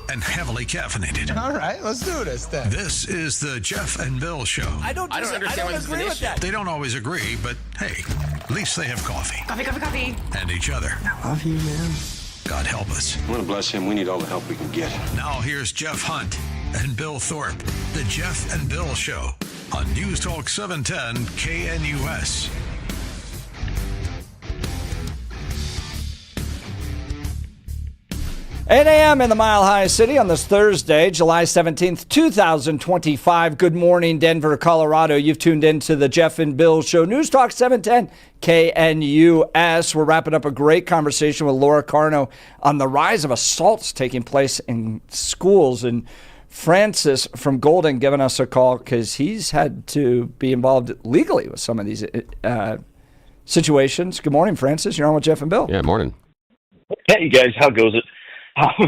and heavily caffeinated. All right, let's do this then. This is the Jeff and Bill Show. I don't agree with that. They don't always agree, but hey, at least they have coffee. Coffee. And each other. I love you, man. God help us. I want to bless him. We need all the help we can get. Now here's Jeff Hunt and Bill Thorpe. The Jeff and Bill Show on News Talk 710 KNUS. 8 a.m. in the Mile High City on this Thursday, July 17th, 2025. Good morning, Denver, Colorado. You've tuned in to the Jeff and Bill Show. News Talk 710 KNUS. We're wrapping up a great conversation with Laura Carno on the rise of assaults taking place in schools. And Francis from Golden giving us a call because he's had to be involved legally with some of these situations. Good morning, Francis. You're on with Jeff and Bill. Yeah, morning. Hey, guys. How goes it?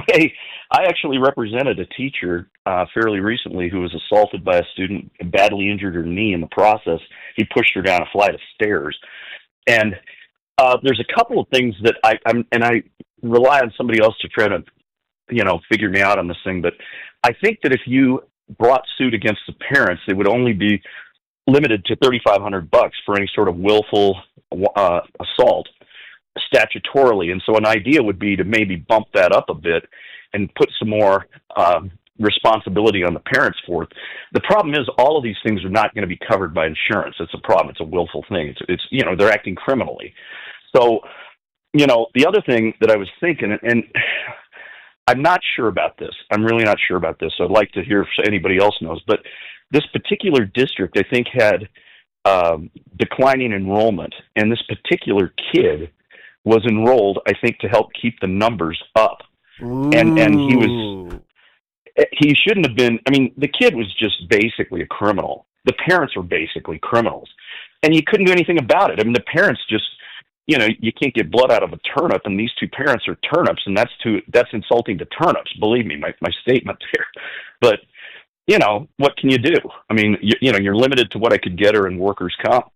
Hey, I actually represented a teacher fairly recently who was assaulted by a student and badly injured her knee in the process. He pushed her down a flight of stairs. And there's a couple of things that I rely on somebody else to try to, figure me out on this thing. But I think that if you brought suit against the parents, it would only be limited to $3,500 for any sort of willful assault statutorily. And so an idea would be to maybe bump that up a bit and put some more responsibility on the parents for it. The problem is all of these things are not going to be covered by insurance. It's a problem. It's a willful thing. It's they're acting criminally. So, the other thing that I was thinking, and I'm not sure about this. I'm really not sure about this. So I'd like to hear if anybody else knows. But this particular district, I think, had declining enrollment. And this particular kid was enrolled, I think, to help keep the numbers up. And he shouldn't have been. I mean, the kid was just basically a criminal. The parents were basically criminals. And you couldn't do anything about it. I mean, the parents just, you can't get blood out of a turnip, and these two parents are turnips, and that's insulting to turnips. Believe me, my statement there. But, what can you do? I mean, you're limited to what I could get her in workers' comp.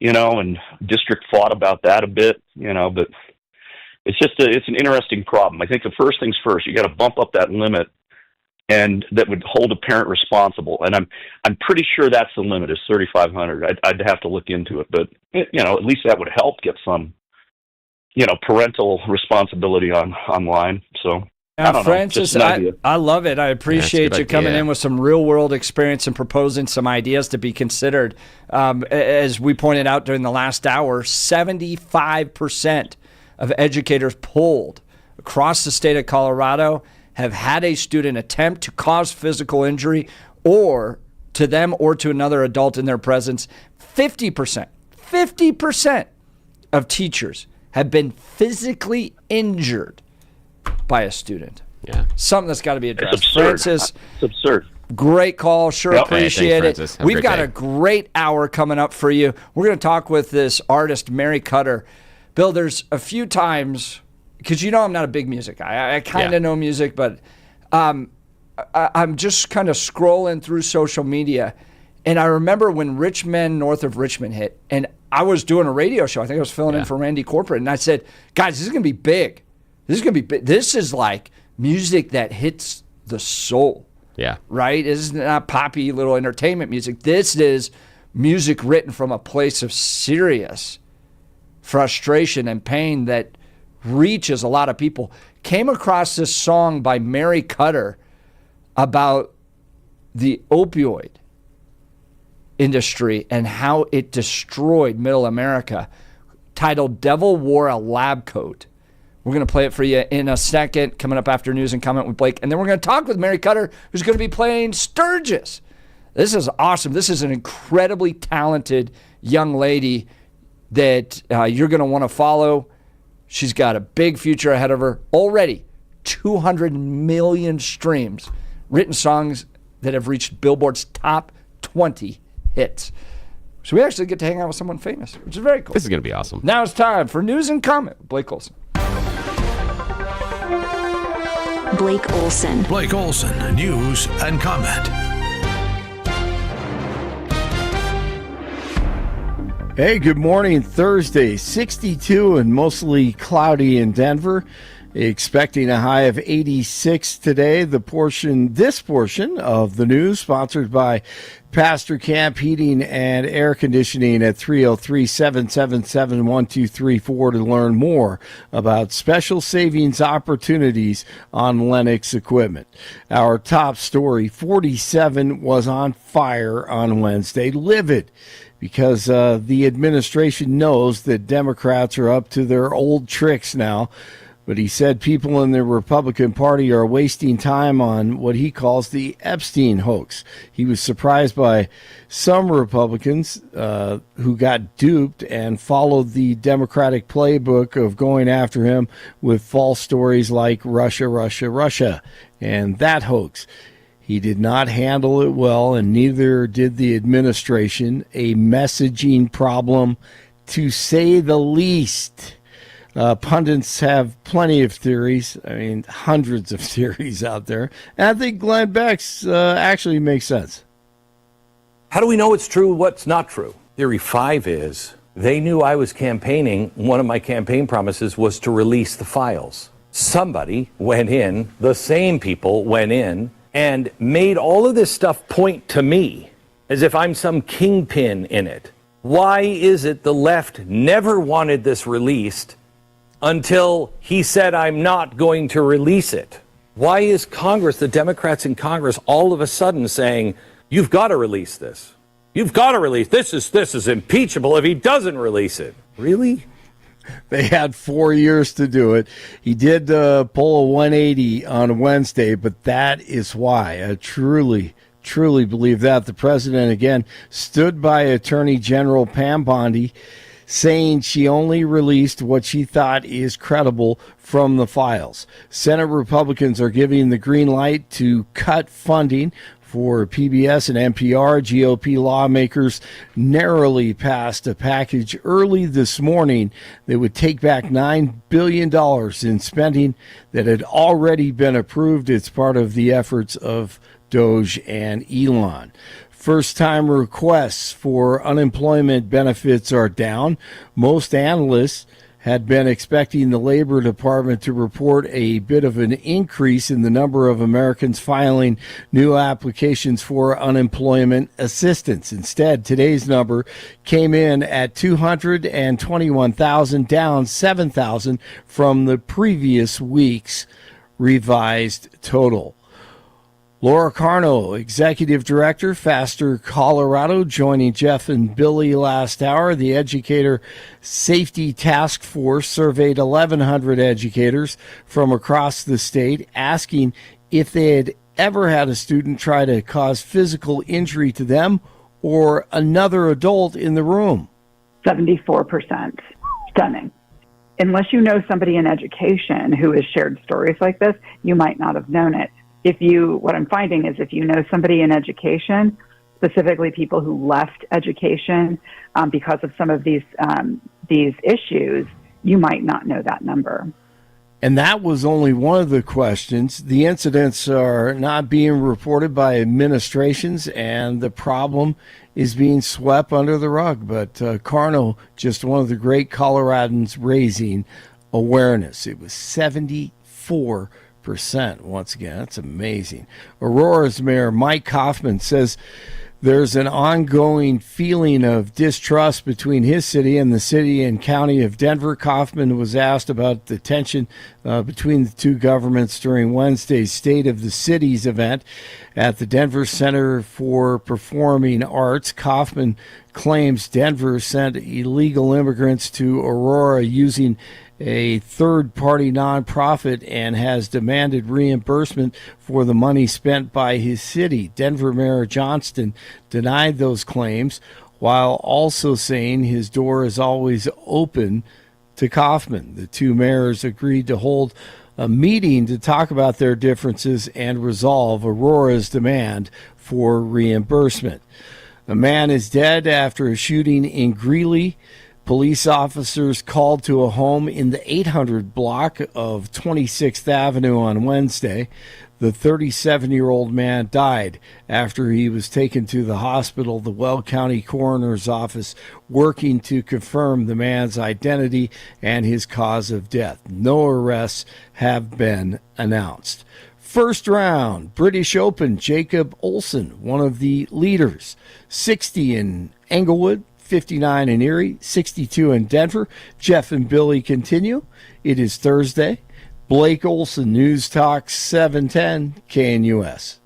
And district fought about that a bit, but it's an interesting problem. I think the first things first, you got to bump up that limit, and that would hold a parent responsible. And I'm pretty sure that's the limit is $3,500. I'd have to look into it, but at least that would help get some, parental responsibility online. So. I don't Francis, I love it. I appreciate you coming in with some real-world experience and proposing some ideas to be considered. As we pointed out during the last hour, 75% of educators polled across the state of Colorado have had a student attempt to cause physical injury or to them or to another adult in their presence. 50% of teachers have been physically injured by a student. Yeah. Something that's got to be addressed. It's absurd. Francis, it's absurd. Great call. Sure appreciate thanks, it. Francis. Have a We've great got day. a great hour coming up for you. We're going to talk with this artist, Mary Kutter. Bill, there's a few times, because I'm not a big music guy. I kind of know music, but I'm just kind of scrolling through social media, and I remember when Rich Men North of Richmond hit, and I was doing a radio show. I think I was filling in for Randy Corporate, and I said, guys, this is going to be big. This is going to be big. This is like music that hits the soul. Yeah. Right? This is not poppy little entertainment music. This is music written from a place of serious frustration and pain that reaches a lot of people. Came across this song by Mary Kutter about the opioid industry and how it destroyed middle America, titled Devil Wore a Lab Coat. We're going to play it for you in a second, coming up after News and Comment with Blake. And then we're going to talk with Mary Kutter, who's going to be playing Sturgis. This is awesome. This is an incredibly talented young lady that you're going to want to follow. She's got a big future ahead of her. Already 200 million streams, written songs that have reached Billboard's top 20 hits. So we actually get to hang out with someone famous, which is very cool. This is going to be awesome. Now it's time for News and Comment with Blake Olson. Blake Olson. Blake Olson, News and Comment. Hey, good morning. Thursday, 62 and mostly cloudy in Denver. Expecting a high of 86 today. This portion of the news sponsored by Pastor Camp Heating and Air Conditioning at 303-777-1234 to learn more about special savings opportunities on Lennox equipment. Our top story, 47 was on fire on Wednesday, livid, because the administration knows that Democrats are up to their old tricks now. But he said people in the Republican Party are wasting time on what he calls the Epstein hoax. He was surprised by some Republicans who got duped and followed the Democratic playbook of going after him with false stories like Russia, Russia, Russia, and that hoax. He did not handle it well, and neither did the administration. A messaging problem, to say the least. Pundits have plenty of theories. I mean, hundreds of theories out there. And I think Glenn Beck's actually makes sense. How do we know it's true, what's not true? Theory 5 is they knew I was campaigning. One of my campaign promises was to release the files. Somebody went in, the same people went in, and made all of this stuff point to me as if I'm some kingpin in it. Why is it the left never wanted this released until he said, I'm not going to release it? Why is Congress, the Democrats in Congress, all of a sudden saying, you've got to release this? You've got to release this. This is impeachable if he doesn't release it. Really? They had 4 years to do it. He did pull a 180 on Wednesday, but that is why. I truly believe that. The president, again, stood by Attorney General Pam Bondi, saying she only released what she thought is credible from the files. Senate Republicans are giving the green light to cut funding for PBS and NPR. GOP lawmakers narrowly passed a package early this morning that would take back $9 billion in spending that had already been approved. It's part of the efforts of Doge and Elon. First-time requests for unemployment benefits are down. Most analysts had been expecting the Labor Department to report a bit of an increase in the number of Americans filing new applications for unemployment assistance. Instead, today's number came in at 221,000, down 7,000 from the previous week's revised total. Laura Carno, Executive Director, Faster Colorado, joining Jeff and Billy last hour. The Educator Safety Task Force surveyed 1,100 educators from across the state, asking if they had ever had a student try to cause physical injury to them or another adult in the room. 74%. Stunning. Unless you know somebody in education who has shared stories like this, you might not have known it. What I'm finding is if you know somebody in education, specifically people who left education because of some of these issues, you might not know that number. And that was only one of the questions. The incidents are not being reported by administrations, and the problem is being swept under the rug. But Carno, just one of the great Coloradans raising awareness. It was 74%. Once again, that's amazing. Aurora's mayor Mike Kaufman says there's an ongoing feeling of distrust between his city and the city and county of Denver. Kaufman was asked about the tension between the two governments during Wednesday's State of the Cities event at the Denver Center for Performing Arts. Kaufman claims Denver sent illegal immigrants to Aurora using a third-party nonprofit and has demanded reimbursement for the money spent by his city. Denver Mayor Johnston denied those claims while also saying his door is always open to Kaufman. The two mayors agreed to hold a meeting to talk about their differences and resolve Aurora's demand for reimbursement. A man is dead after a shooting in Greeley. Police officers called to a home in the 800 block of 26th Avenue on Wednesday. The 37-year-old man died after he was taken to the hospital, the Weld County Coroner's Office working to confirm the man's identity and his cause of death. No arrests have been announced. First round, British Open, Jacob Olsen, one of the leaders, 60 in Englewood, 59 in Erie, 62 in Denver. Jeff and Billy continue. It is Thursday. Blake Olson, News Talk 710 KNUS.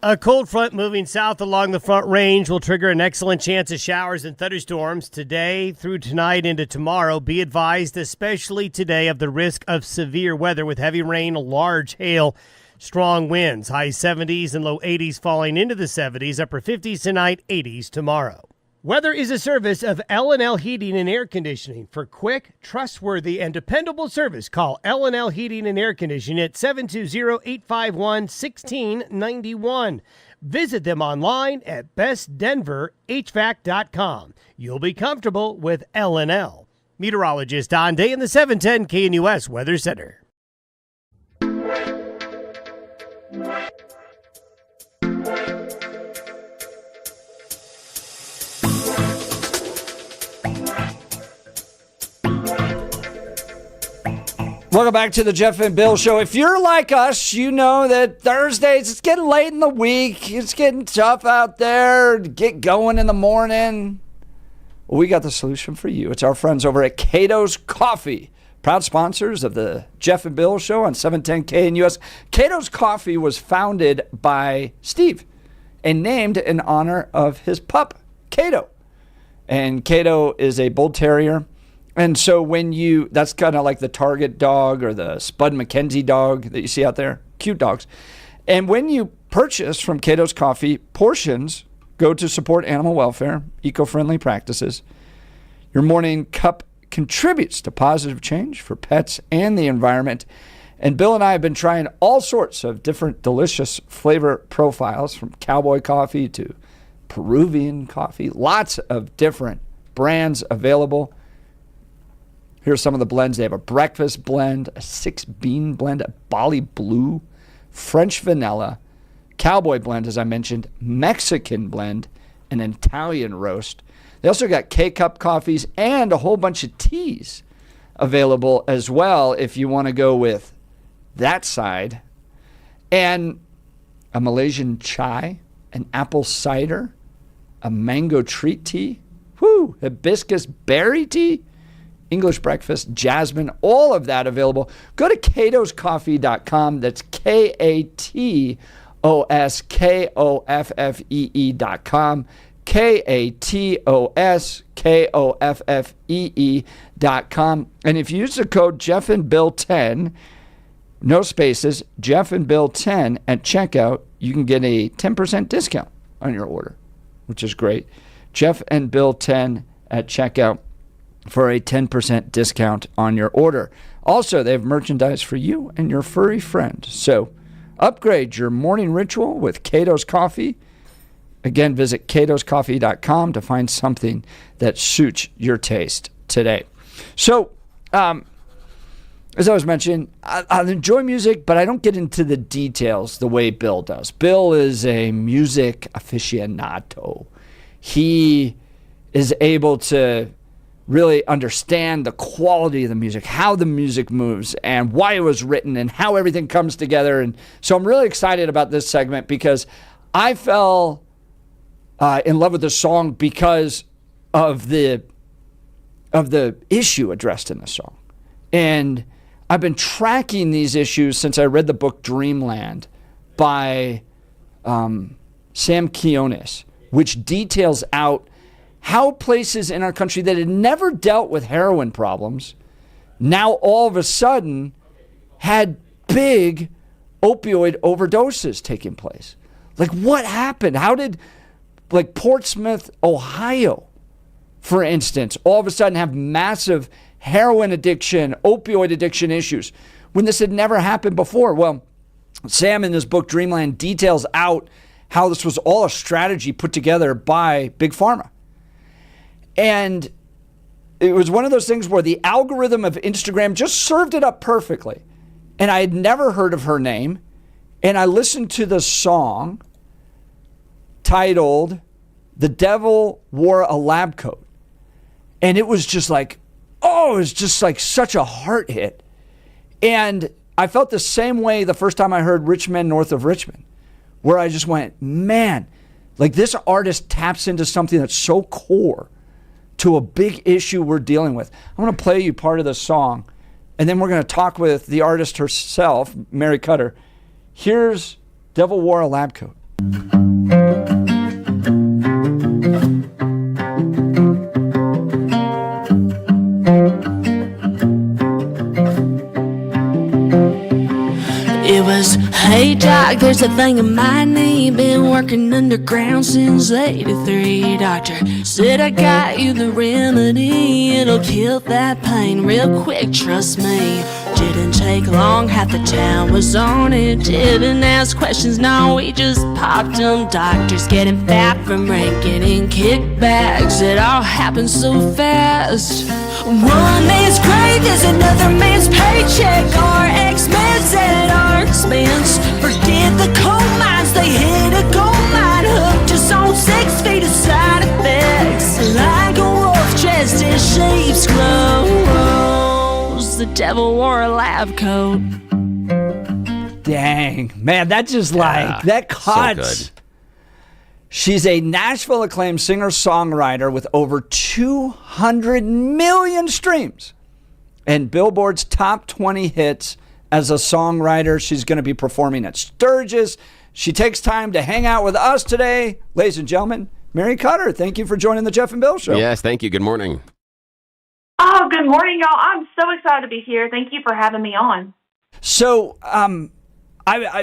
A cold front moving south along the Front Range will trigger an excellent chance of showers and thunderstorms today through tonight into tomorrow. Be advised, especially today, of the risk of severe weather with heavy rain, large hail, strong winds. High 70s and low 80s falling into the 70s, upper 50s tonight, 80s tomorrow. Weather is a service of L&L Heating and Air Conditioning. For quick, trustworthy, and dependable service, call L&L Heating and Air Conditioning at 720-851-1691. Visit them online at bestdenverhvac.com. You'll be comfortable with L&L. Meteorologist Don Day in the 710 KNUS Weather Center. Welcome back to the Jeff and Bill Show. If you're like us, you know that Thursdays, it's getting late in the week. It's getting tough out there to get going in the morning. Well, we got the solution for you. It's our friends over at Cato's Coffee, proud sponsors of the Jeff and Bill Show on 710 KNUS. Cato's Coffee was founded by Steve and named in honor of his pup, Cato. And Cato is a bull terrier. And so that's kind of like the Target dog or the Spud McKenzie dog that you see out there. Cute dogs. And when you purchase from Cato's Coffee, portions go to support animal welfare, eco-friendly practices. Your morning cup contributes to positive change for pets and the environment. And Bill and I have been trying all sorts of different delicious flavor profiles, from cowboy coffee to Peruvian coffee. Lots of different brands available. Here's some of the blends. They have a breakfast blend, a 6-bean blend, a Bali Blue, French vanilla, cowboy blend, as I mentioned, Mexican blend, an Italian roast. They also got K-Cup coffees and a whole bunch of teas available as well if you want to go with that side. And a Malaysian chai, an apple cider, a mango treat tea, hibiscus berry tea, English breakfast, jasmine, all of that available. Go to catoscoffee.com. That's KATOSKOFFEE.com. KATOSKOFFEE.com. And if you use the code Jeff and Bill 10, no spaces, Jeff and Bill 10 at checkout, you can get a 10% discount on your order, which is great. Jeff and Bill 10 at checkout for a 10% discount on your order. Also, they have merchandise for you and your furry friend. So upgrade your morning ritual with Cato's Coffee. Again, visit catoscoffee.com to find something that suits your taste today. So, as I was mentioning, I enjoy music, but I don't get into the details the way Bill does. Bill is a music aficionado. He is able to really understand the quality of the music, how the music moves, and why it was written, and how everything comes together. And so I'm really excited about this segment because I fell in love with the song because of the issue addressed in the song. And I've been tracking these issues since I read the book Dreamland by Sam Quinones, which details out how places in our country that had never dealt with heroin problems now all of a sudden had big opioid overdoses taking place. Like, what happened? How did, like, Portsmouth, Ohio, for instance, all of a sudden have massive heroin addiction, opioid addiction issues when this had never happened before? Well, Sam in his book Dreamland details out how this was all a strategy put together by Big Pharma. And it was one of those things where the algorithm of Instagram just served it up perfectly. And I had never heard of her name. And I listened to the song titled "The Devil Wore a Lab Coat." And it was just like, oh, it was just like such a heart hit. And I felt the same way the first time I heard Rich Men North of Richmond, where I just went, man, like this artist taps into something that's so core to a big issue we're dealing with. I'm going to play you part of the song, and then we're going to talk with the artist herself, Mary Kutter. Here's Devil Wore a Lab Coat. It was, hey doc, there's a thing in my knee. Been working underground since 83. Doctor said I got you the remedy. It'll kill that pain real quick, trust me. Didn't take long, half the town was on it. Didn't ask questions, no, we just popped them. Doctors getting fat from raking in kickbacks. It all happened so fast. One man's grave is another man's paycheck. Our ex-mans at our expense. Forget the coal mines, they hit a gold mine. Hooked us on 6 feet of side effects. Like a wolf dressed in sheep's clothes. The devil wore a lab coat. Dang, man, that just like, that cuts. So good. She's a Nashville acclaimed singer-songwriter with over 200 million streams and Billboard's top 20 hits as a songwriter. She's going to be performing at Sturgis. She takes time to hang out with us today. Ladies and gentlemen, Mary Kutter, thank you for joining the Jeff and Bill Show. Yes, thank you. Good morning. Oh, good morning, y'all. I'm so excited to be here. Thank you for having me on. So, I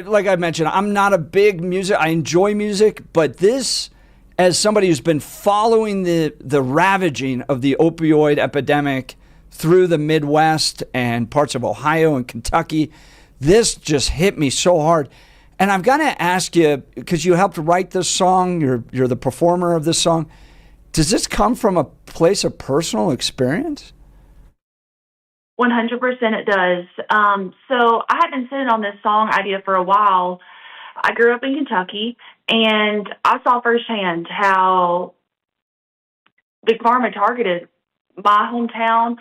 like I mentioned, I'm not a big music. I enjoy music, but this, as somebody who's been following the ravaging of the opioid epidemic through the Midwest and parts of Ohio and Kentucky, this just hit me so hard. And I'm gonna ask you, because you helped write this song, you're the performer of this song. Does this come from a place of personal experience? 100% it does. So I had been sitting on this song idea for a while. I grew up in Kentucky, and I saw firsthand how Big Pharma targeted my hometown,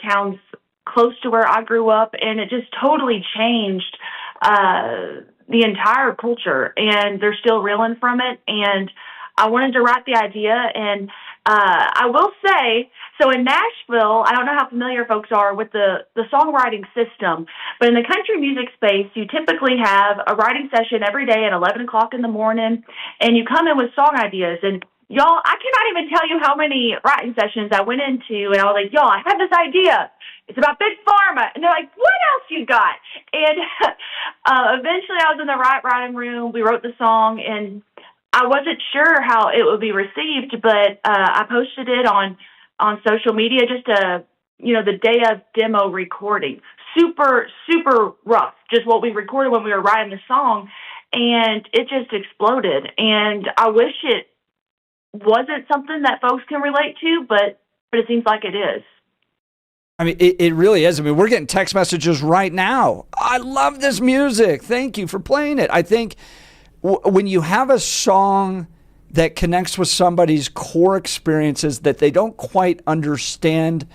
towns close to where I grew up, and it just totally changed the entire culture, and they're still reeling from it. And I wanted to write the idea, and I will say, so in Nashville, I don't know how familiar folks are with the songwriting system, but in the country music space, you typically have a writing session every day at 11 o'clock in the morning, and you come in with song ideas. And y'all, I cannot even tell you how many writing sessions I went into, and I was like, y'all, I have this idea. It's about Big Pharma. And they're like, what else you got? And eventually I was in the writing room. We wrote the song, and I wasn't sure how it would be received, but I posted it on social media, just the day of demo recording. Super, super rough, just what we recorded when we were writing the song, and it just exploded. And I wish it wasn't something that folks can relate to, but it seems like it is. I mean, it really is. I mean, we're getting text messages right now. I love this music. Thank you for playing it. I think when you have a song that connects with somebody's core experiences that they don't quite understand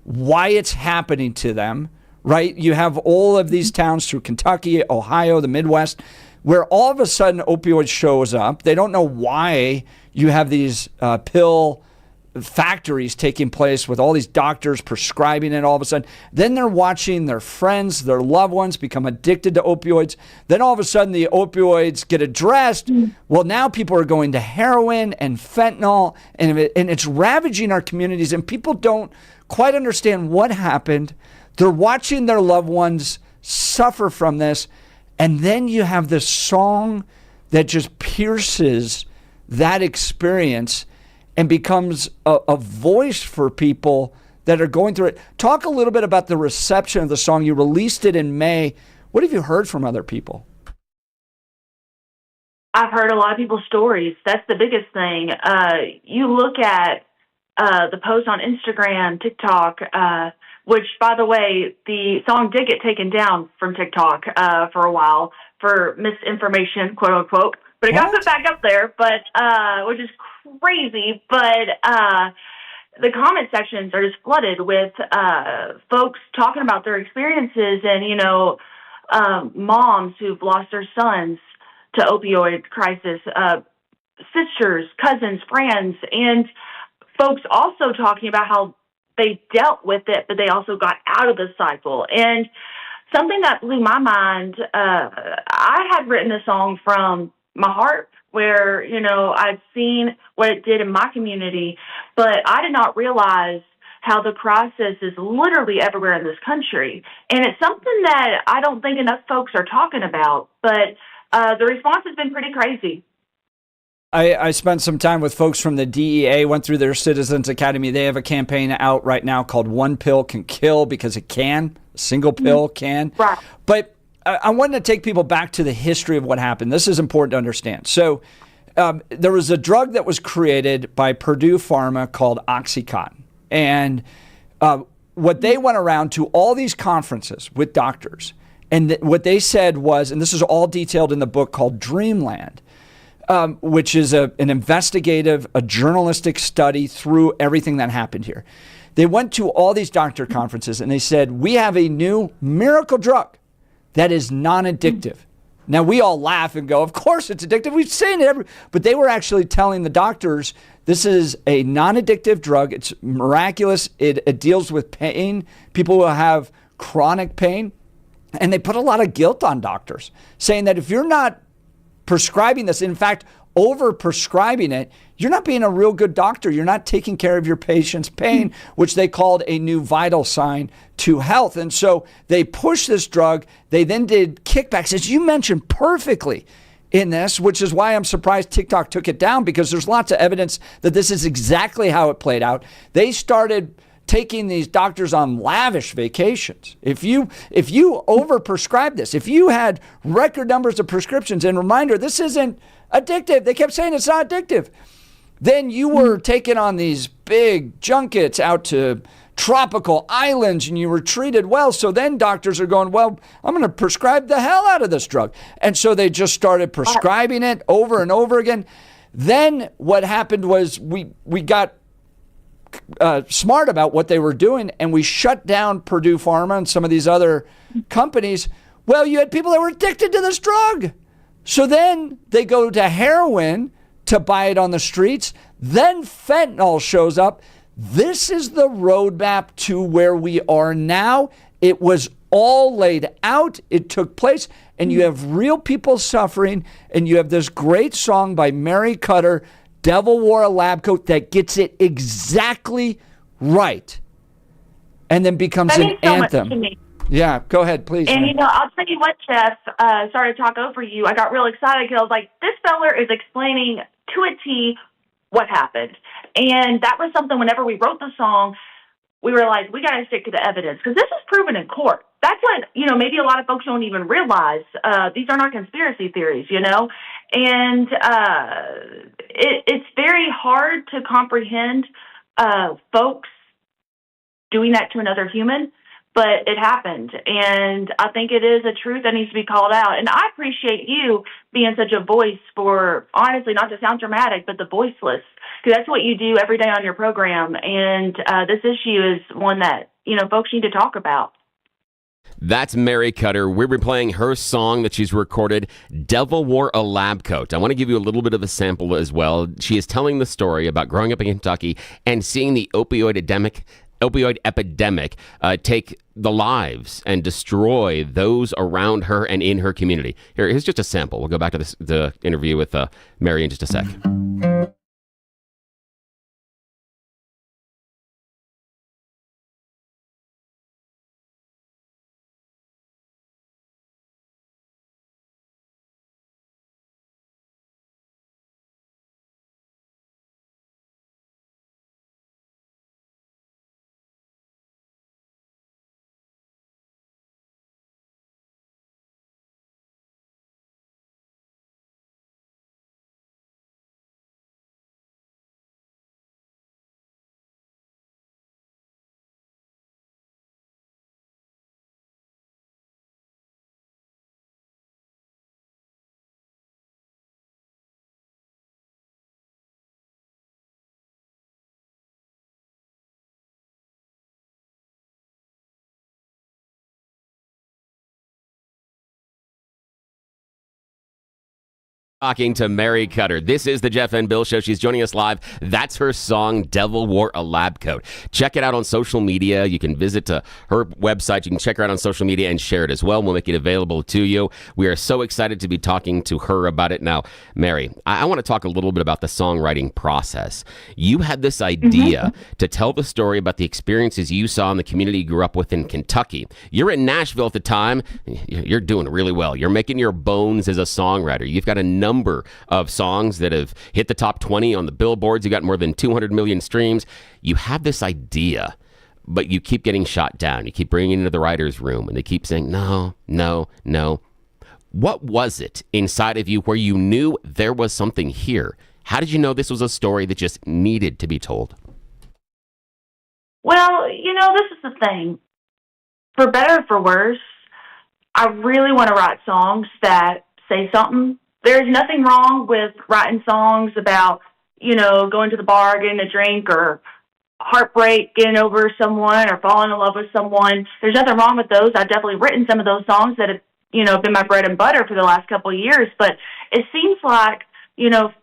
why it's happening to them, right? You have all of these towns through Kentucky, Ohio, the Midwest, where all of a sudden opioid shows up. They don't know why you have these pill factories taking place with all these doctors prescribing it all of a sudden. Then they're watching their friends, their loved ones become addicted to opioids. Then all of a sudden the opioids get addressed. Well, now people are going to heroin and fentanyl, and it's ravaging our communities, and people don't quite understand what happened. They're watching their loved ones suffer from this, and then you have this song that just pierces that experience and becomes a voice for people that are going through it. Talk a little bit about the reception of the song. You released it in May. What have you heard from other people? I've heard a lot of people's stories. That's the biggest thing. You look at the posts on Instagram, TikTok, which, by the way, the song did get taken down from TikTok for a while for misinformation, quote unquote. But it got put back up there, but which is crazy. But the comment sections are just flooded with folks talking about their experiences and, moms who've lost their sons to opioid crisis, sisters, cousins, friends, and folks also talking about how they dealt with it, but they also got out of the cycle. And something that blew my mind, I had written a song from my heart where, I'd seen what it did in my community, but I did not realize how the crisis is literally everywhere in this country. And it's something that I don't think enough folks are talking about, but the response has been pretty crazy. I spent some time with folks from the DEA, went through their Citizens Academy. They have a campaign out right now called One Pill Can Kill, because it can. A single pill can. Right. But I wanted to take people back to the history of what happened. This is important to understand. So there was a drug that was created by Purdue Pharma called Oxycontin. And what they went around to all these conferences with doctors, and what they said was, and this is all detailed in the book called Dreamland, which is an investigative, a journalistic study through everything that happened here. They went to all these doctor conferences and they said, we have a new miracle drug that is non-addictive. Now, we all laugh and go, of course it's addictive. We've seen it. But they were actually telling the doctors, this is a non-addictive drug. It's miraculous. It deals with pain, people who have chronic pain. And they put a lot of guilt on doctors, saying that if you're not prescribing this, in fact, over-prescribing it, you're not being a real good doctor. You're not taking care of your patient's pain, which they called a new vital sign to health. And so they pushed this drug. They then did kickbacks, as you mentioned perfectly in this, which is why I'm surprised TikTok took it down, because there's lots of evidence that this is exactly how it played out. They started taking these doctors on lavish vacations. If you overprescribe this, if you had record numbers of prescriptions, and reminder, this isn't addictive. They kept saying it's not addictive. Then you were taken on these big junkets out to tropical islands and you were treated well. So then doctors are going, well, I'm going to prescribe the hell out of this drug. And so they just started prescribing it over and over again. Then what happened was we got smart about what they were doing, and we shut down Purdue Pharma and some of these other companies. Well, you had people that were addicted to this drug. So then they go to heroin to buy it on the streets. Then fentanyl shows up. This is the roadmap to where we are now. It was all laid out. It took place. And you have real people suffering. And you have this great song by Mary Kutter, Devil Wore a Lab Coat, that gets it exactly right. And then becomes an anthem. Yeah, go ahead, please. And, I'll tell you what, Jeff, sorry to talk over you. I got real excited because I was like, this feller is explaining to a T what happened. And that was something whenever we wrote the song, we were like, we got to stick to the evidence because this is proven in court. That's what, maybe a lot of folks don't even realize. These are not conspiracy theories, And it's very hard to comprehend folks doing that to another human. But it happened, and I think it is a truth that needs to be called out. And I appreciate you being such a voice for, honestly, not to sound dramatic, but the voiceless, because that's what you do every day on your program. And this issue is one that, folks need to talk about. That's Mary Kutter. We've been playing her song that she's recorded, Devil Wore a Lab Coat. I want to give you a little bit of a sample as well. She is telling the story about growing up in Kentucky and seeing the opioid epidemic take the lives and destroy those around her and in her community. Here's just a sample. We'll go back to the interview with Mary in just a sec. Talking to Mary Kutter. This is the Jeff and Bill Show. She's joining us live. That's her song, Devil Wore a Lab Coat. Check it out on social media. You can visit her website. You can check her out on social media and share it as well. We'll make it available to you. We are so excited to be talking to her about it. Now, Mary, I want to talk a little bit about the songwriting process. You had this idea to tell the story about the experiences you saw in the community you grew up with in Kentucky. You're in Nashville at the time. You're doing really well. You're making your bones as a songwriter. You've got a number of songs that have hit the top 20 on the billboards. You got more than 200 million streams. You have this idea, but you keep getting shot down. You keep bringing it into the writer's room, and they keep saying, no, no, no. What was it inside of you where you knew there was something here? How did you know this was a story that just needed to be told? Well, this is the thing. For better or for worse, I really want to write songs that say something. There's nothing wrong with writing songs about, going to the bar, getting a drink, or heartbreak, getting over someone, or falling in love with someone. There's nothing wrong with those. I've definitely written some of those songs that have, been my bread and butter for the last couple of years. But it seems like,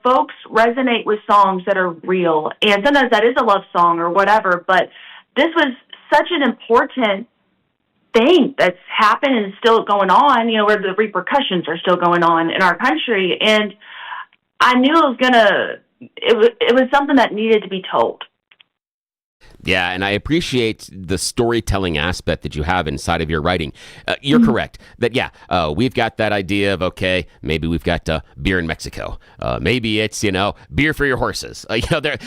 folks resonate with songs that are real. And sometimes that is a love song or whatever. But this was such an important thing that's happened and still going on, where the repercussions are still going on in our country. And I knew it was something that needed to be told. Yeah, and I appreciate the storytelling aspect that you have inside of your writing. You're correct that, we've got that idea of, okay, maybe we've got beer in Mexico. Maybe it's, beer for your horses.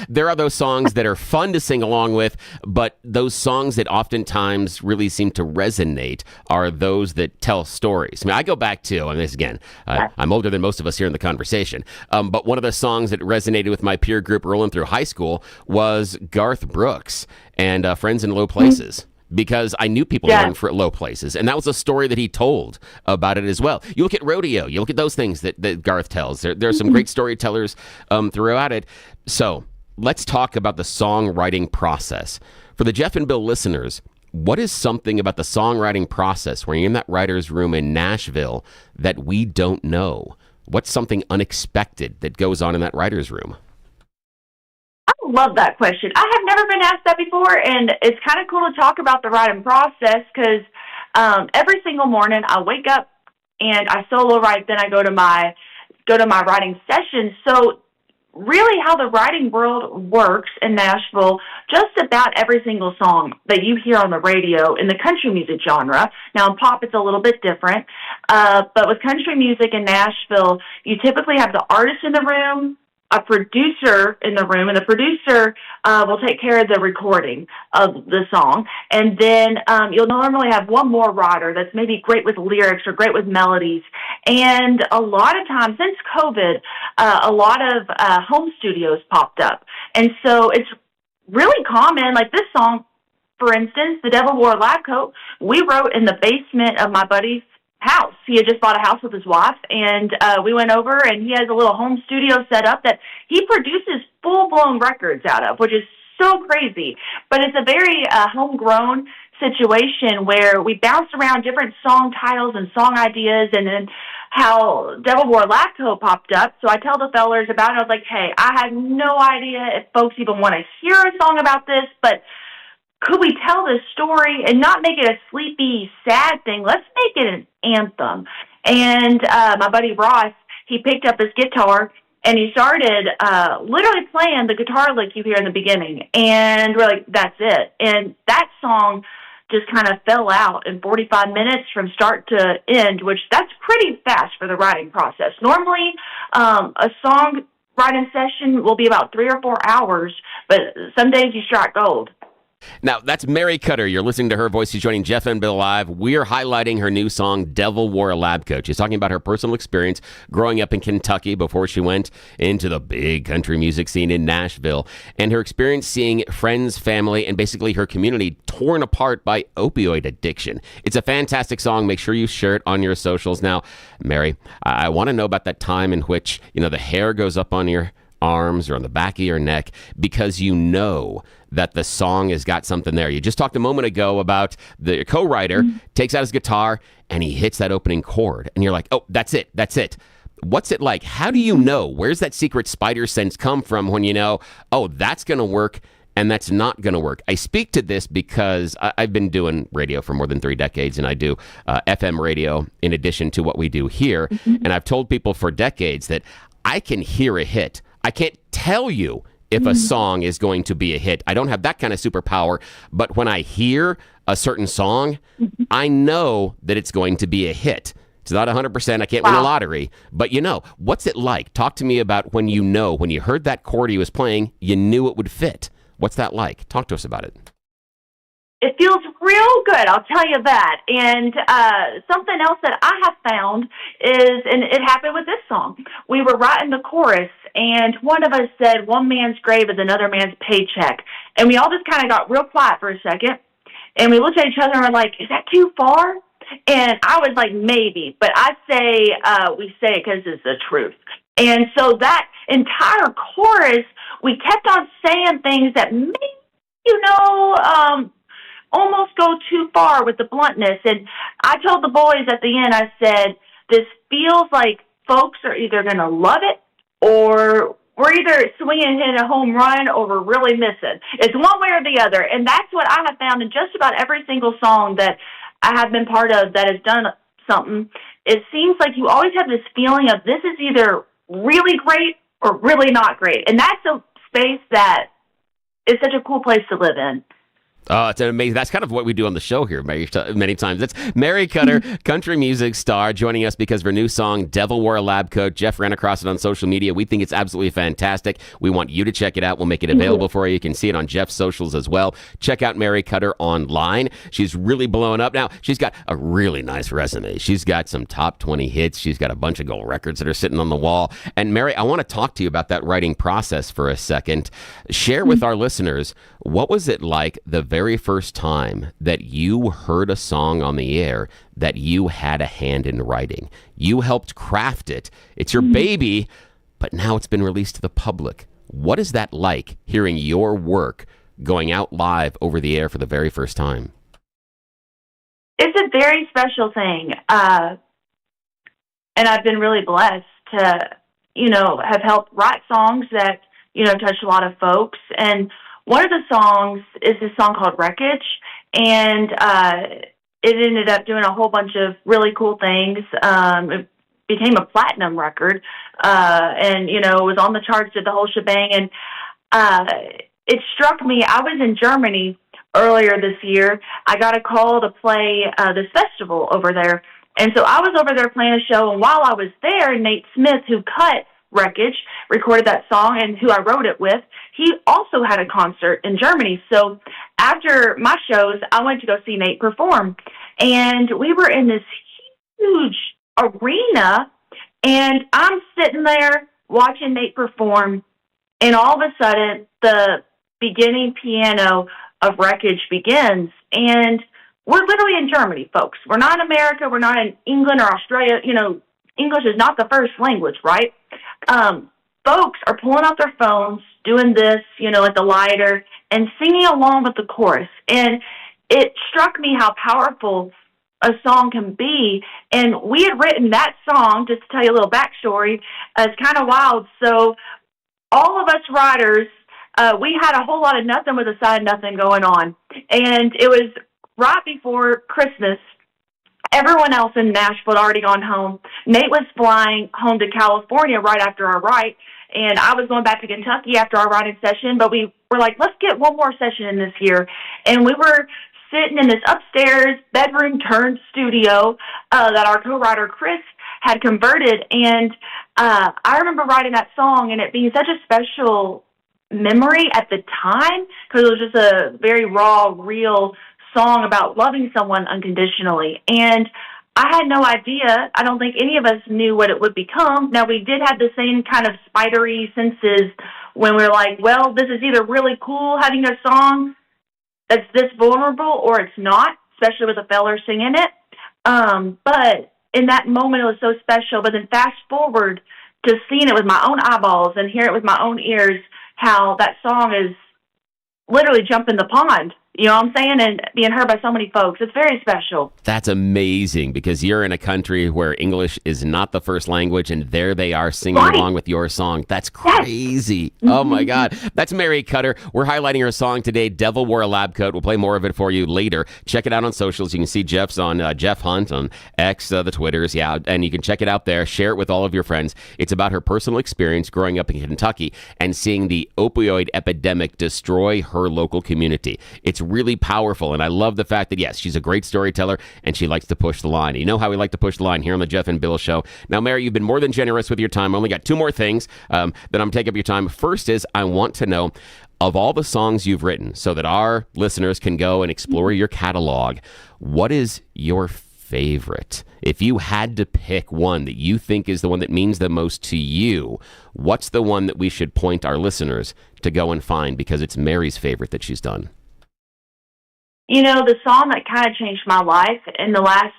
There are those songs that are fun to sing along with, but those songs that oftentimes really seem to resonate are those that tell stories. I go back to, and this again, I'm older than most of us here in the conversation, but one of the songs that resonated with my peer group rolling through high school was Garth Brooks and Friends in Low Places, because I knew people who were in low places, and that was a story that he told about it as well. You look at Rodeo, you look at those things that Garth tells. There are some great storytellers throughout it. So let's talk about the songwriting process. For the Jeff and Bill listeners, what is something about the songwriting process when you're in that writer's room in Nashville that we don't know? What's something unexpected that goes on in that writer's room? I love that question. I have never been asked that before, and it's kind of cool to talk about the writing process because every single morning I wake up and I solo write, then I go to my writing session. So really how the writing world works in Nashville, just about every single song that you hear on the radio in the country music genre. Now in pop it's a little bit different, but with country music in Nashville, you typically have the artist in the room, a producer in the room, and the producer will take care of the recording of the song. And then you'll normally have one more writer that's maybe great with lyrics or great with melodies. And a lot of times, since COVID, a lot of home studios popped up. And so it's really common, like this song, for instance, The Devil Wore a Lab Coat, we wrote in the basement of my buddy's house. He had just bought a house with his wife, and we went over, and he has a little home studio set up that he produces full-blown records out of, which is so crazy. But it's a very homegrown situation where we bounced around different song titles and song ideas, and then how Devil Wore a Lab Coat popped up. So I tell the fellers about it. I was like, hey, I have no idea if folks even want to hear a song about this, but could we tell this story and not make it a sleepy, sad thing? Let's make it an anthem. And my buddy Ross, he picked up his guitar and he started literally playing the guitar lick you hear in the beginning. And we're like, that's it. And that song just kind of fell out in 45 minutes from start to end, which that's pretty fast for the writing process. Normally, a song writing session will be about 3 or 4 hours, but some days you strike gold. Now, that's Mary Kutter. You're listening to her voice. She's joining Jeff and Bill live. We're highlighting her new song, Devil Wore a Lab Coat. She's talking about her personal experience growing up in Kentucky before she went into the big country music scene in Nashville, and her experience seeing friends, family, and basically her community torn apart by opioid addiction. It's a fantastic song. Make sure you share it on your socials. Now, Mary, I want to know about that time in which, the hair goes up on your arms or on the back of your neck because you know that the song has got something there. You just talked a moment ago about the co-writer takes out his guitar and he hits that opening chord and you're like, oh, that's it. What's it like? How do you know? Where's that secret spider sense come from when you know, oh, that's going to work and that's not going to work? I speak to this because I've been doing radio for more than 3 decades, and I do FM radio in addition to what we do here. And I've told people for decades that I can hear a hit. I can't tell you if a song is going to be a hit. I don't have that kind of superpower, but when I hear a certain song, I know that it's going to be a hit. It's not 100%. I can't win a lottery, but what's it like? Talk to me about when you heard that chord he was playing, you knew it would fit. What's that like? Talk to us about it. It feels real good, I'll tell you that. And something else that I have found is, and it happened with this song, we were writing the chorus, and one of us said, one man's grave is another man's paycheck. And we all just kind of got real quiet for a second, and we looked at each other and we're like, is that too far? And I was like, maybe, but I say, we say it because it's the truth. And so that entire chorus, we kept on saying things that maybe, almost go too far with the bluntness. And I told the boys at the end, I said, this feels like folks are either going to love it or we're either swinging and hitting a home run or we're really missing. It's one way or the other. And that's what I have found in just about every single song that I have been part of that has done something. It seems like you always have this feeling of this is either really great or really not great. And that's a space that is such a cool place to live in. Oh, it's amazing. That's kind of what we do on the show here many times. It's Mary Kutter, country music star, joining us because of her new song, Devil Wore a Lab Coat. Jeff ran across it on social media. We think it's absolutely fantastic. We want you to check it out. We'll make it available for you. You can see it on Jeff's socials as well. Check out Mary Kutter online. She's really blowing up. Now, she's got a really nice resume. She's got some top 20 hits. She's got a bunch of gold records that are sitting on the wall. And Mary, I want to talk to you about that writing process for a second. Share with our listeners, what was it like the very first time that you heard a song on the air that you had a hand in writing? You helped craft it. It's your baby, but now it's been released to the public. What is that like, hearing your work going out live over the air for the very first time? It's a very special thing. And I've been really blessed to, have helped write songs that, touch a lot of folks. And one of the songs is this song called Wreckage, and it ended up doing a whole bunch of really cool things. It became a platinum record, and, it was on the charts, did the whole shebang, and it struck me. I was in Germany earlier this year. I got a call to play this festival over there, and so I was over there playing a show, and while I was there, Nate Smith, who cut Wreckage, recorded that song, and who I wrote it with, he also had a concert in Germany. So after my shows, I went to go see Nate perform. And we were in this huge arena, and I'm sitting there watching Nate perform, and all of a sudden, the beginning piano of Wreckage begins. And we're literally in Germany, folks. We're not in America. We're not in England or Australia. English is not the first language, right? Folks are pulling out their phones, doing this, at the lighter, and singing along with the chorus. And it struck me how powerful a song can be. And we had written that song, just to tell you a little backstory, it's kind of wild. So all of us writers, we had a whole lot of nothing with a side nothing going on. And it was right before Christmas. Everyone else in Nashville had already gone home. Nate was flying home to California right after our write, and I was going back to Kentucky after our writing session, but we were like, let's get one more session in this year. And we were sitting in this upstairs bedroom-turned studio that our co-writer Chris had converted, and I remember writing that song and it being such a special memory at the time because it was just a very raw, real song about loving someone unconditionally. And I had no idea. I don't think any of us knew what it would become. Now, we did have the same kind of spidery senses when we were like, well, this is either really cool having a song that's this vulnerable or it's not, especially with a feller singing it. But in that moment, it was so special. But then fast forward to seeing it with my own eyeballs and hear it with my own ears, how that song is literally jumping the pond, You know what I'm saying? And being heard by so many folks. It's very special. That's amazing because you're in a country where English is not the first language, and there they are singing along with your song. That's crazy. Yes. Oh, my God. That's Mary Kutter. We're highlighting her song today, Devil Wore a Lab Coat. We'll play more of it for you later. Check it out on socials. You can see Jeff's on Jeff Hunt on X, the Twitters, and you can check it out there. Share it with all of your friends. It's about her personal experience growing up in Kentucky and seeing the opioid epidemic destroy her local community. It's really powerful, and I love the fact that, yes, she's a great storyteller, and she likes to push the line. You know how we like to push the line here on the Jeff and Bill Show. Now, Mary, you've been more than generous with your time. I only got two more things that I'm taking up your time. First is I want to know, of all the songs you've written, so that our listeners can go and explore your catalog, what is your favorite? If you had to pick one that you think is the one that means the most to you, what's the one that we should point our listeners to go and find because it's Mary's favorite that she's done? You know, the song that kind of changed my life in the last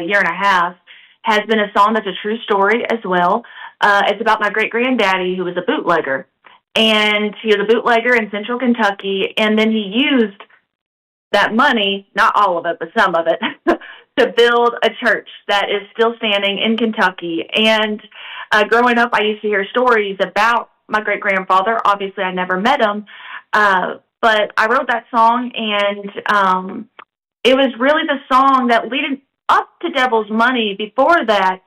year and a half has been a song that's a true story as well. It's about my great-granddaddy who was a bootlegger. And he was a bootlegger in central Kentucky, and then he used that money, not all of it, but some of it, to build a church that is still standing in Kentucky. And growing up, I used to hear stories about my great-grandfather. Obviously, I never met him, but I wrote that song, and it was really the song that leading up to Devil's Money. Before that,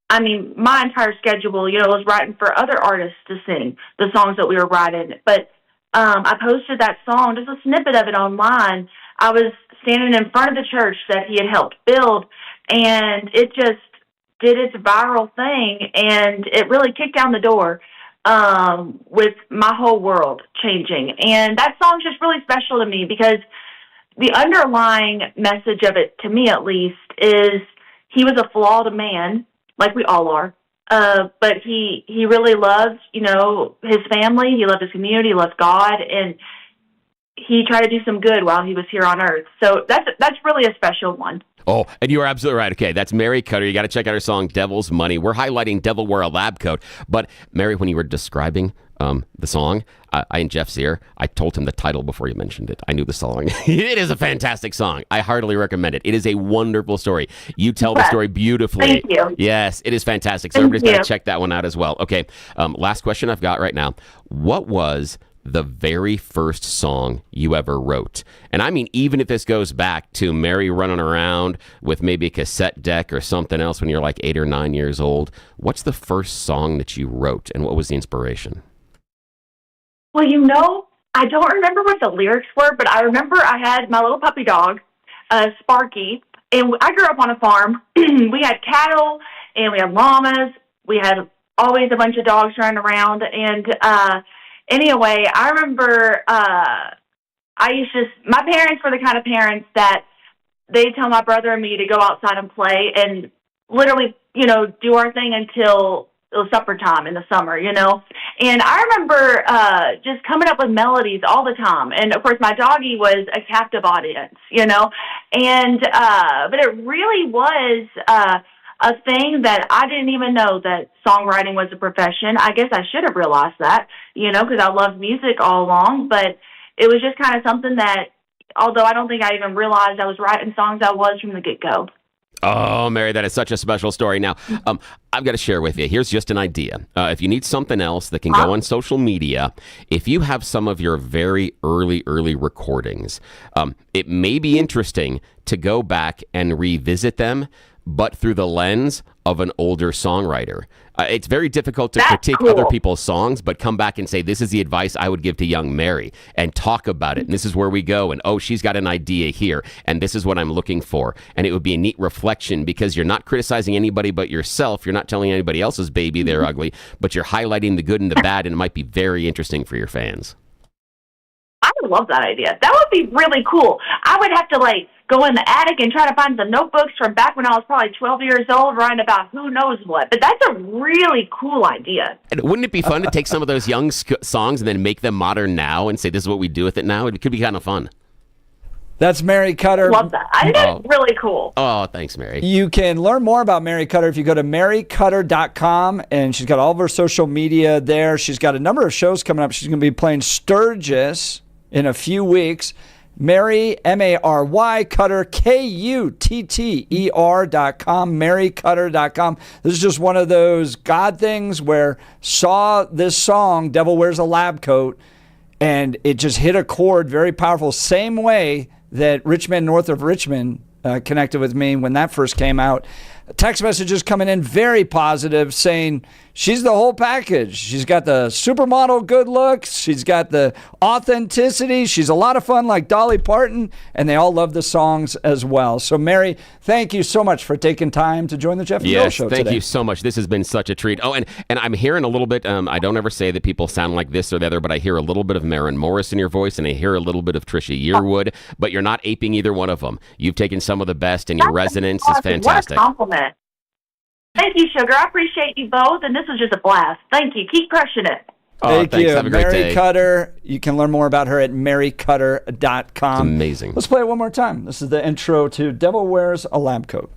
I mean, my entire schedule, you know, was writing for other artists to sing the songs that we were writing. But I posted that song, just a snippet of it online. I was standing in front of the church that he had helped build, and it just did its viral thing, and it really kicked down the door with my whole world changing. And that song's just really special to me because the underlying message of it, to me at least, is he was a flawed man, like we all are, but he really loved, you know, his family, he loved his community, he loved God, and he tried to do some good while he was here on earth. So that's really a special one. Oh, and you are absolutely right. Okay, that's Mary Kutter. You got to check out her song, Devil's Money. We're highlighting Devil Wore a Lab Coat. But, Mary, when you were describing the song, I in Jeff's ear, I told him the title before you mentioned it. I knew the song. It is a fantastic song. I heartily recommend it. It is a wonderful story. You tell the story beautifully. Thank you. Yes, it is fantastic. So everybody's got to check that one out as well. Okay, last question I've got right now. What was the very first song you ever wrote? And I mean, even if this goes back to Mary running around with maybe a cassette deck or something else when you're like 8 or 9 years old, what's the first song that you wrote and what was the inspiration? Well, you know, I don't remember what the lyrics were, but I remember I had my little puppy dog, Sparky, and I grew up on a farm. We had cattle and we had llamas. We had always a bunch of dogs running around, and anyway, I remember my parents were the kind of parents that they tell my brother and me to go outside and play and literally, you know, do our thing until it was supper time in the summer, you know. And I remember just coming up with melodies all the time. And, of course, my doggie was a captive audience, you know. And but it really was a thing that I didn't even know that songwriting was a profession. I guess I should have realized that, you know, because I loved music all along. But it was just kind of something that, although I don't think I even realized I was writing songs, I was from the get-go. Oh, Mary, that is such a special story. Now, I've got to share with you. Here's just an idea. If you need something else that can go on social media, if you have some of your very early recordings, it may be interesting to go back and revisit them, but through the lens of an older songwriter. It's very difficult to critique other people's songs, but come back and say, this is the advice I would give to young Mary, and talk about it. And this is where we go. And, oh, she's got an idea here, and this is what I'm looking for. And it would be a neat reflection because you're not criticizing anybody but yourself. You're not telling anybody else's baby they're ugly, but you're highlighting the good and the bad, and it might be very interesting for your fans. I would love that idea. That would be really cool. I would have to, go in the attic and try to find some notebooks from back when I was probably 12 years old, writing about who knows what. But that's a really cool idea. And wouldn't it be fun to take some of those young songs and then make them modern now and say, this is what we do with it now? It could be kind of fun. That's Mary Kutter. Love that. I think that's really cool. Oh, thanks, Mary. You can learn more about Mary Kutter if you go to marykutter.com, and she's got all of her social media there. She's got a number of shows coming up. She's going to be playing Sturgis in a few weeks. Mary, M-A-R-Y, Kutter, Kutter.com, marykutter.com. This is just one of those God things where saw this song, Devil Wears a Lab Coat, and it just hit a chord very powerful. Same way that Richmond, north of Richmond, connected with me when that first came out. Text messages coming in very positive saying she's the whole package. She's got the supermodel good looks. She's got the authenticity. She's a lot of fun like Dolly Parton, and they all love the songs as well. So, Mary, thank you so much for taking time to join the Jeff and Bill Show today. Thank you so much. This has been such a treat. Oh, and I'm hearing a little bit, I don't ever say that people sound like this or the other, but I hear a little bit of Maren Morris in your voice, and I hear a little bit of Trisha Yearwood, but you're not aping either one of them. You've taken some of the best, and your resonance is fantastic. What a compliment. Thank you, Sugar. I appreciate you both, and this was just a blast. Thank you. Keep crushing it. Thank you. Have a great Mary day. Kutter. You can learn more about her at marykutter.com. It's amazing. Let's play it one more time. This is the intro to Devil Wears a Lab Coat.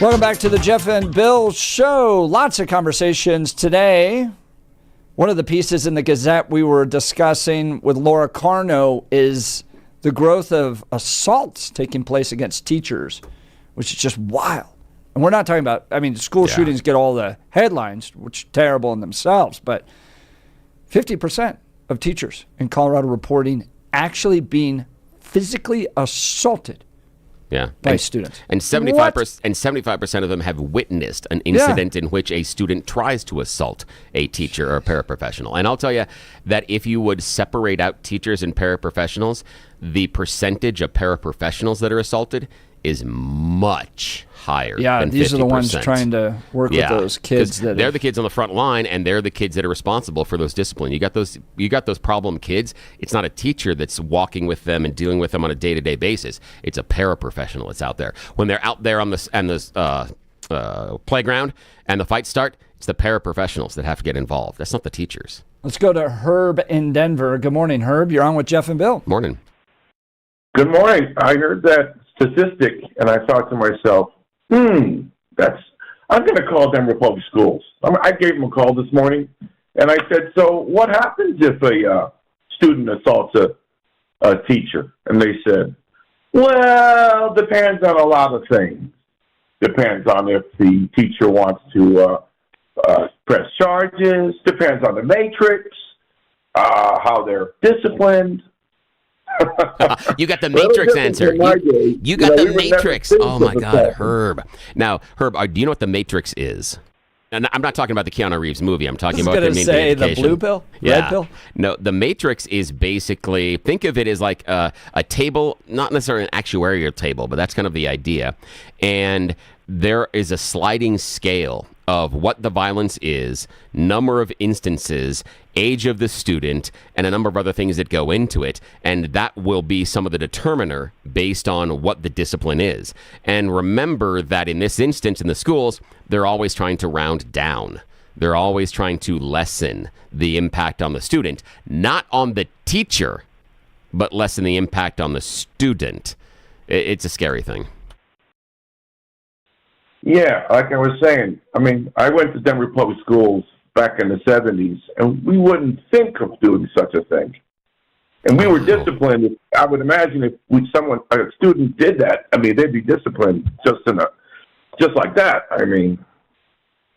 Welcome back to the Jeff and Bill Show. Lots of conversations today. One of the pieces in the Gazette we were discussing with Laura Carno is the growth of assaults taking place against teachers, which is just wild. And we're not talking about, school shootings get all the headlines, which are terrible in themselves, but 50% of teachers in Colorado reporting actually being physically assaulted by students. And 75% of them have witnessed an incident in which a student tries to assault a teacher or a paraprofessional. And I'll tell you that if you would separate out teachers and paraprofessionals, the percentage of paraprofessionals that are assaulted is much higher. Yeah, than these 50%. are the ones trying to work with those kids. They're the kids on the front line, and they're the kids that are responsible for those discipline. You got those problem kids. It's not a teacher that's walking with them and dealing with them on a day-to-day basis. It's a paraprofessional that's out there. When they're out there on the playground and the fights start, it's the paraprofessionals that have to get involved. That's not the teachers. Let's go to Herb in Denver. Good morning, Herb. You're on with Jeff and Bill. Morning. Good morning. I heard that statistic, and I thought to myself, I'm going to call Denver Public Schools. I gave them a call this morning, and I said, so what happens if a student assaults a teacher? And they said, well, depends on a lot of things. Depends on if the teacher wants to press charges. Depends on the matrix, how they're disciplined. You got the Matrix answer. You got the Matrix. Oh, my God, Herb. Now, Herb, do you know what the Matrix is? And I'm not talking about the Keanu Reeves movie. I'm talking about the blue pill? Yeah. Red pill? No, the Matrix is basically, think of it as like a table, not necessarily an actuarial table, but that's kind of the idea. And there is a sliding scale of what the violence is, number of instances, age of the student, and a number of other things that go into it. And that will be some of the determiner based on what the discipline is. And remember that in this instance in the schools, they're always trying to round down. They're always trying to lessen the impact on the student, not on the teacher, but lessen the impact on the student. It's a scary thing. Yeah, like I was saying, I mean, I went to Denver Public Schools back in the 70s, and we wouldn't think of doing such a thing. And we were disciplined. I would imagine if a student did that, I mean, they'd be disciplined just like that. I mean,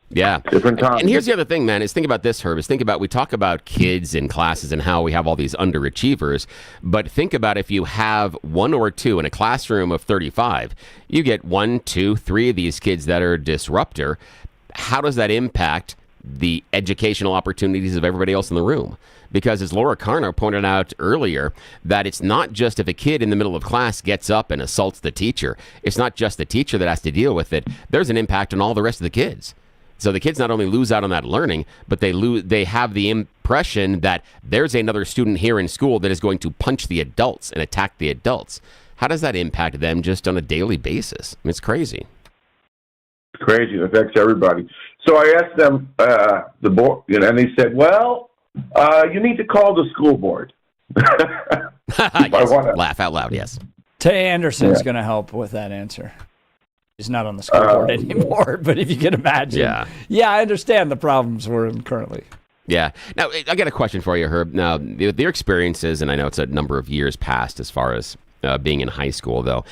yeah. Different times. And here's the other thing, man, is think about this, Herb, we talk about kids in classes and how we have all these underachievers, but think about if you have one or two in a classroom of 35, you get 1, 2, 3 of these kids that are a disruptor. How does that impact the educational opportunities of everybody else in the room? Because as Laura Carno pointed out earlier, that it's not just if a kid in the middle of class gets up and assaults the teacher. It's not just the teacher that has to deal with it. There's an impact on all the rest of the kids. So the kids not only lose out on that learning, but they have the impression that there's another student here in school that is going to punch the adults and attack the adults. How does that impact them just on a daily basis? I mean, it's crazy. It's crazy. It affects everybody. So I asked them, the board, and they said, well, you need to call the school board. Yes, laugh out loud, yes. Tay Anderson's going to help with that answer. He's not on the school board anymore, but if you can imagine. Yeah, I understand the problems we're in currently. Yeah. Now, I got a question for you, Herb. Now, their experiences, and I know it's a number of years past as far as being in high school, though.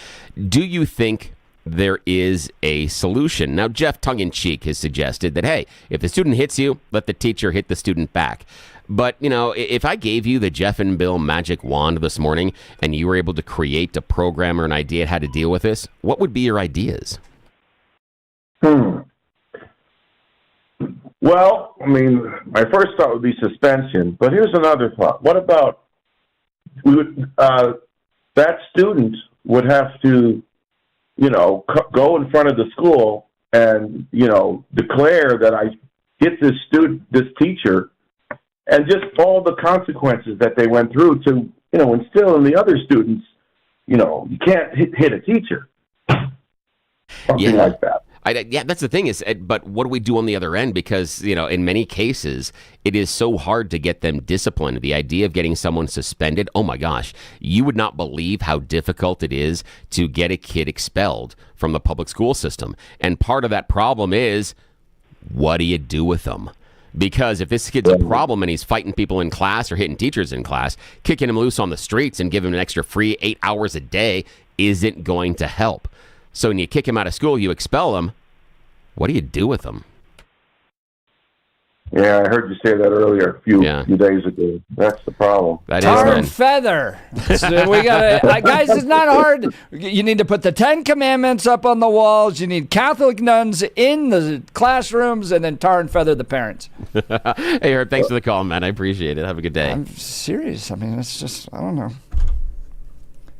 Do you think there is a solution? Now, Jeff, tongue-in-cheek, has suggested that, hey, if the student hits you, let the teacher hit the student back. But, if I gave you the Jeff and Bill magic wand this morning and you were able to create a program or an idea how to deal with this, what would be your ideas? Well, I mean, my first thought would be suspension, but here's another thought. What about that student would have to, go in front of the school and, declare that I hit this teacher, and just all the consequences that they went through to, instill in the other students, you can't hit a teacher. Something like that. That's the thing but what do we do on the other end? Because, in many cases, it is so hard to get them disciplined. The idea of getting someone suspended, oh my gosh, you would not believe how difficult it is to get a kid expelled from the public school system. And part of that problem is, what do you do with them? Because if this kid's a problem and he's fighting people in class or hitting teachers in class, kicking him loose on the streets and giving him an extra free 8 hours a day isn't going to help. So when you kick him out of school, you expel him. What do you do with him? Yeah, I heard you say that earlier a few days ago. That's the problem. Tar and feather. So we gotta, guys, it's not hard. You need to put the 10 Commandments up on the walls. You need Catholic nuns in the classrooms, and then tar and feather the parents. Hey, Herb, thanks for the call, man. I appreciate it. Have a good day. I'm serious. I mean, it's just, I don't know.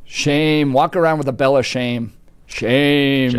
Shame. Walk around with a bell of shame. Shame.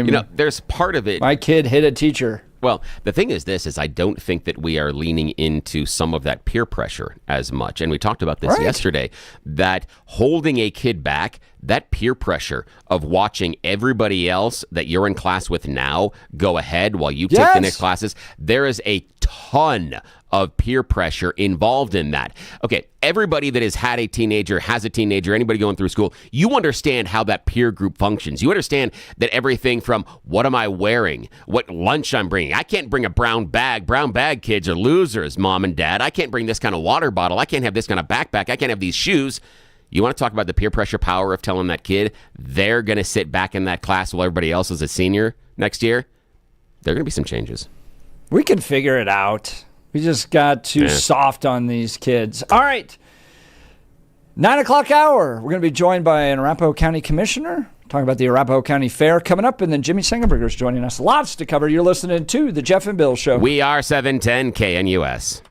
You know, there's part of it. My kid hit a teacher. Well, the thing is I don't think that we are leaning into some of that peer pressure as much. And we talked about this yesterday, that holding a kid back, that peer pressure of watching everybody else that you're in class with now go ahead while you take the next classes, there is a ton of peer pressure involved in that. Okay, everybody that has had a teenager, has a teenager, anybody going through school, you understand how that peer group functions. You understand that everything from what am I wearing, what lunch I'm bringing. I can't bring a brown bag. Brown bag kids are losers, mom and dad. I can't bring this kind of water bottle. I can't have this kind of backpack. I can't have these shoes. You want to talk about the peer pressure power of telling that kid they're going to sit back in that class while everybody else is a senior next year? There are going to be some changes. We can figure it out. We just got too soft on these kids. All right. 9 o'clock hour. We're going to be joined by an Arapahoe County Commissioner, talking about the Arapahoe County Fair coming up, and then Jimmy Sengenberger is joining us. Lots to cover. You're listening to The Jeff and Bill Show. We are 710 KNUS.